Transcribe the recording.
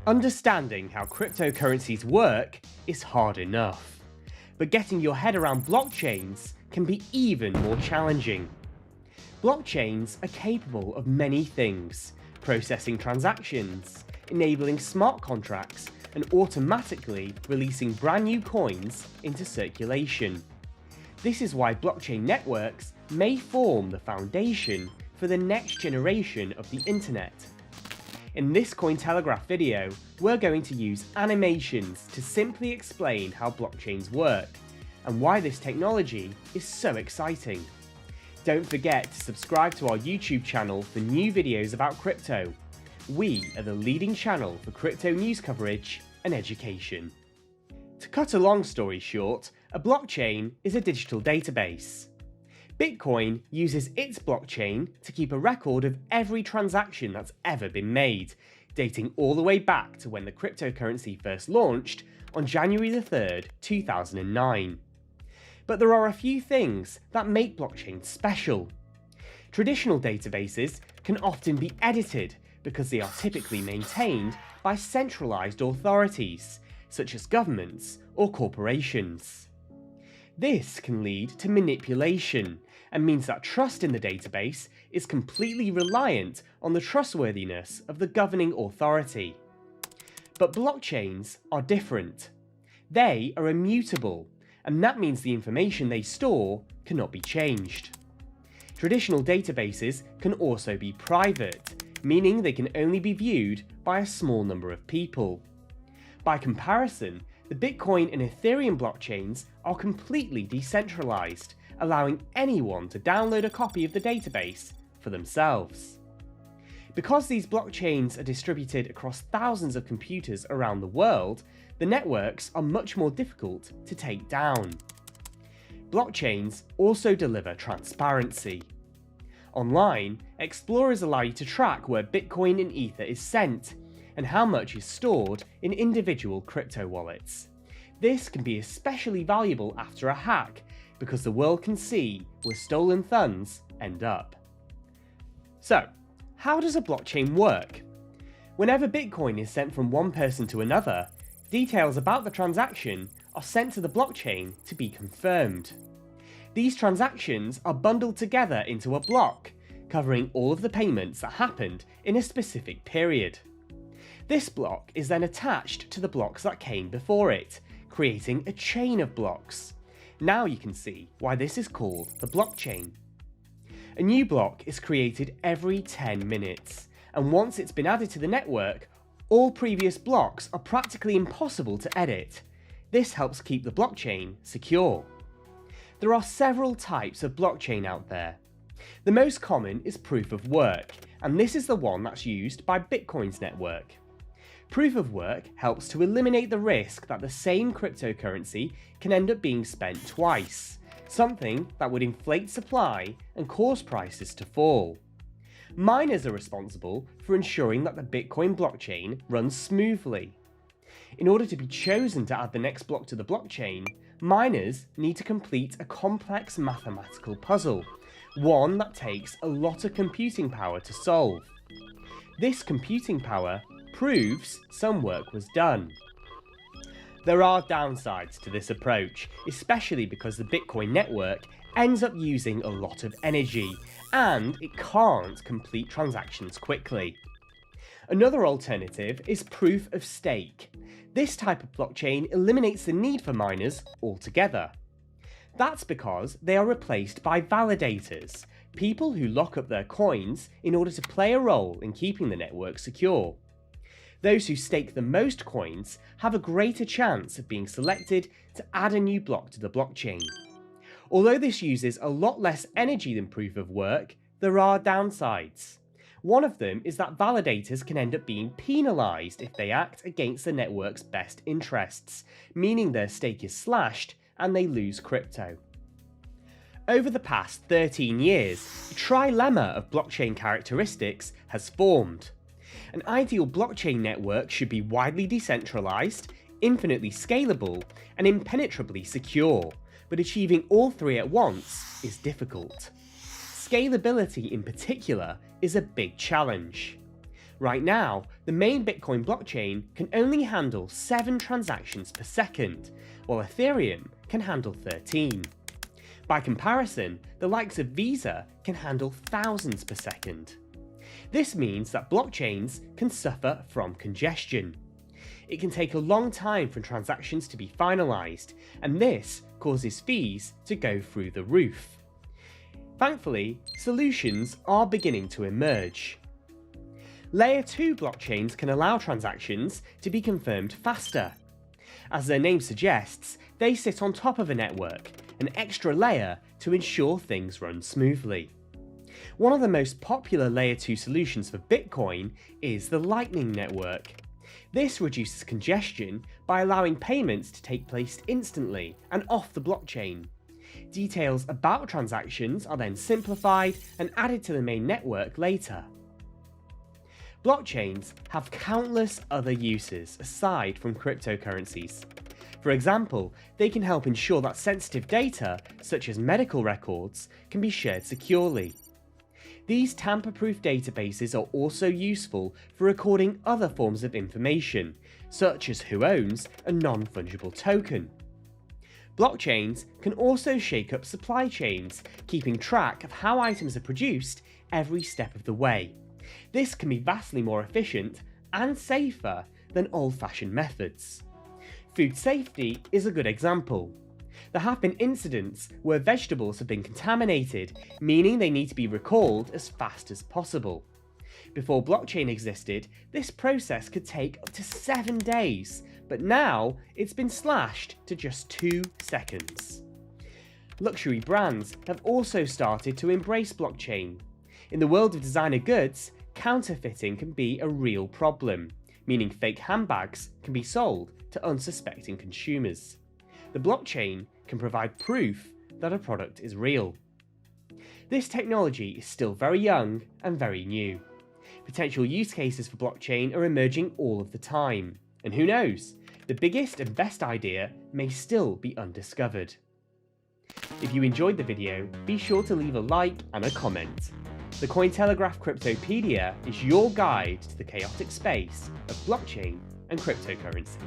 Understanding how cryptocurrencies work is hard enough, but getting your head around blockchains can be even more challenging. Blockchains are capable of many things, processing transactions, enabling smart contracts, and automatically releasing brand new coins into circulation. This is why blockchain networks may form the foundation for the next generation of the internet. In this Cointelegraph video, we're going to use animations to simply explain how blockchains work and why this technology is so exciting. Don't forget to subscribe to our YouTube channel for new videos about crypto. We are the leading channel for crypto news coverage and education. To cut a long story short, a blockchain is a digital database. Bitcoin uses its blockchain to keep a record of every transaction that's ever been made, dating all the way back to when the cryptocurrency first launched on January 3rd, 2009. But there are a few things that make blockchains special. Traditional databases can often be edited because they are typically maintained by centralized authorities, such as governments or corporations. This can lead to manipulation and means that trust in the database is completely reliant on the trustworthiness of the governing authority. But blockchains are different. They are immutable, and that means the information they store cannot be changed. Traditional databases can also be private, meaning they can only be viewed by a small number of people. By comparison, the Bitcoin and Ethereum blockchains are completely decentralized, allowing anyone to download a copy of the database for themselves. Because these blockchains are distributed across thousands of computers around the world, the networks are much more difficult to take down. Blockchains also deliver transparency. Online, explorers allow you to track where Bitcoin and Ether is sent, and how much is stored in individual crypto wallets. This can be especially valuable after a hack, because the world can see where stolen funds end up. So, how does a blockchain work? Whenever Bitcoin is sent from one person to another, details about the transaction are sent to the blockchain to be confirmed. These transactions are bundled together into a block, covering all of the payments that happened in a specific period. This block is then attached to the blocks that came before it, creating a chain of blocks. Now you can see why this is called the blockchain. A new block is created every 10 minutes, and once it's been added to the network, all previous blocks are practically impossible to edit. This helps keep the blockchain secure. There are several types of blockchain out there. The most common is proof of work, and this is the one that's used by Bitcoin's network. Proof of work helps to eliminate the risk that the same cryptocurrency can end up being spent twice, something that would inflate supply and cause prices to fall. Miners are responsible for ensuring that the Bitcoin blockchain runs smoothly. In order to be chosen to add the next block to the blockchain, miners need to complete a complex mathematical puzzle, one that takes a lot of computing power to solve. This computing power proves some work was done. There are downsides to this approach, especially because the Bitcoin network ends up using a lot of energy, and it can't complete transactions quickly. Another alternative is proof of stake. This type of blockchain eliminates the need for miners altogether. That's because they are replaced by validators, people who lock up their coins in order to play a role in keeping the network secure. Those who stake the most coins have a greater chance of being selected to add a new block to the blockchain. Although this uses a lot less energy than proof of work, there are downsides. One of them is that validators can end up being penalised if they act against the network's best interests, meaning their stake is slashed and they lose crypto. Over the past 13 years, a trilemma of blockchain characteristics has formed. An ideal blockchain network should be widely decentralized, infinitely scalable, and impenetrably secure, but achieving all three at once is difficult. Scalability in particular is a big challenge. Right now, the main Bitcoin blockchain can only handle 7 transactions per second, while Ethereum can handle 13. By comparison, the likes of Visa can handle thousands per second. This means that blockchains can suffer from congestion. It can take a long time for transactions to be finalised, and this causes fees to go through the roof. Thankfully, solutions are beginning to emerge. Layer 2 blockchains can allow transactions to be confirmed faster. As their name suggests, they sit on top of a network, an extra layer to ensure things run smoothly. One of the most popular Layer 2 solutions for Bitcoin is the Lightning Network. This reduces congestion by allowing payments to take place instantly and off the blockchain. Details about transactions are then simplified and added to the main network later. Blockchains have countless other uses aside from cryptocurrencies. For example, they can help ensure that sensitive data, such as medical records, can be shared securely. These tamper-proof databases are also useful for recording other forms of information, such as who owns a non-fungible token. Blockchains can also shake up supply chains, keeping track of how items are produced every step of the way. This can be vastly more efficient and safer than old-fashioned methods. Food safety is a good example. There have been incidents where vegetables have been contaminated, meaning they need to be recalled as fast as possible. Before blockchain existed, this process could take up to 7 days, but now it's been slashed to just 2 seconds. Luxury brands have also started to embrace blockchain. In the world of designer goods, counterfeiting can be a real problem, meaning fake handbags can be sold to unsuspecting consumers. The blockchain can provide proof that a product is real. This technology is still very young and very new. Potential use cases for blockchain are emerging all of the time, and who knows, the biggest and best idea may still be undiscovered. If you enjoyed the video, be sure to leave a like and a comment. The Cointelegraph Cryptopedia is your guide to the chaotic space of blockchain and cryptocurrency.